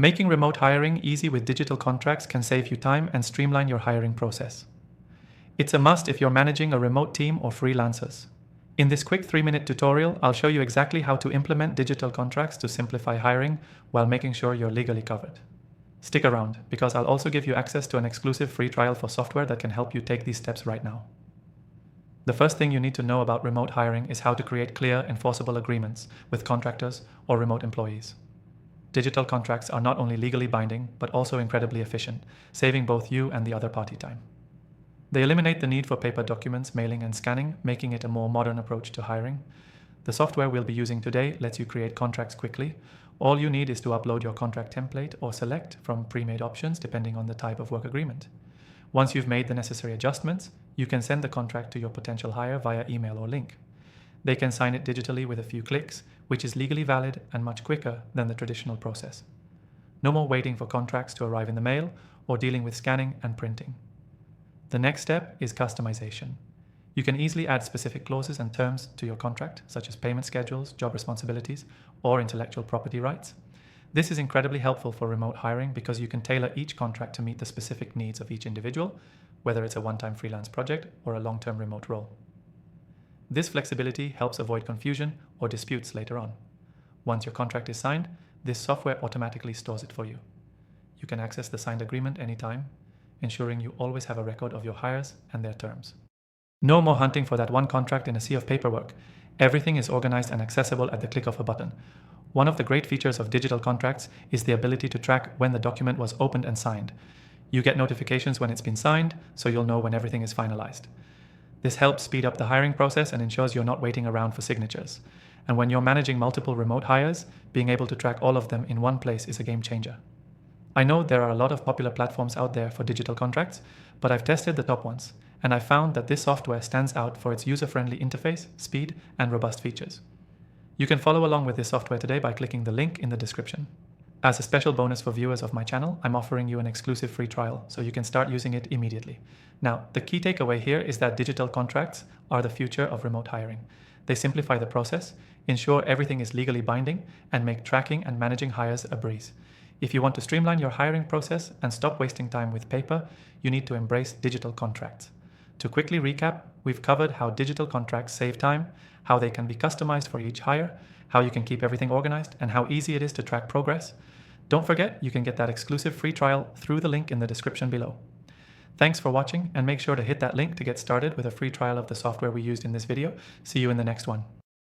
Making remote hiring easy with digital contracts can save you time and streamline your hiring process. It's a must if you're managing a remote team or freelancers. In this quick 3-minute tutorial, I'll show you exactly how to implement digital contracts to simplify hiring while making sure you're legally covered. Stick around, because I'll also give you access to an exclusive free trial for software that can help you take these steps right now. The first thing you need to know about remote hiring is how to create clear, enforceable agreements with contractors or remote employees. Digital contracts are not only legally binding, but also incredibly efficient, saving both you and the other party time. They eliminate the need for paper documents, mailing and scanning, making it a more modern approach to hiring. The software we'll be using today lets you create contracts quickly. All you need is to upload your contract template or select from pre-made options depending on the type of work agreement. Once you've made the necessary adjustments, you can send the contract to your potential hire via email or link. They can sign it digitally with a few clicks, which is legally valid and much quicker than the traditional process. No more waiting for contracts to arrive in the mail or dealing with scanning and printing. The next step is customization. You can easily add specific clauses and terms to your contract, such as payment schedules, job responsibilities, or intellectual property rights. This is incredibly helpful for remote hiring because you can tailor each contract to meet the specific needs of each individual, whether it's a one-time freelance project or a long-term remote role. This flexibility helps avoid confusion or disputes later on. Once your contract is signed, this software automatically stores it for you. You can access the signed agreement anytime, ensuring you always have a record of your hires and their terms. No more hunting for that one contract in a sea of paperwork. Everything is organized and accessible at the click of a button. One of the great features of digital contracts is the ability to track when the document was opened and signed. You get notifications when it's been signed, so you'll know when everything is finalized. This helps speed up the hiring process and ensures you're not waiting around for signatures. And when you're managing multiple remote hires, being able to track all of them in one place is a game changer. I know there are a lot of popular platforms out there for digital contracts, but I've tested the top ones, and I found that this software stands out for its user-friendly interface, speed, and robust features. You can follow along with this software today by clicking the link in the description. As a special bonus for viewers of my channel, I'm offering you an exclusive free trial, so you can start using it immediately. Now, the key takeaway here is that digital contracts are the future of remote hiring. They simplify the process, ensure everything is legally binding, and make tracking and managing hires a breeze. If you want to streamline your hiring process and stop wasting time with paper, you need to embrace digital contracts. To quickly recap, we've covered how digital contracts save time, how they can be customized for each hire, how you can keep everything organized, and how easy it is to track progress. Don't forget, you can get that exclusive free trial through the link in the description below. Thanks for watching, and make sure to hit that link to get started with a free trial of the software we used in this video. See you in the next one.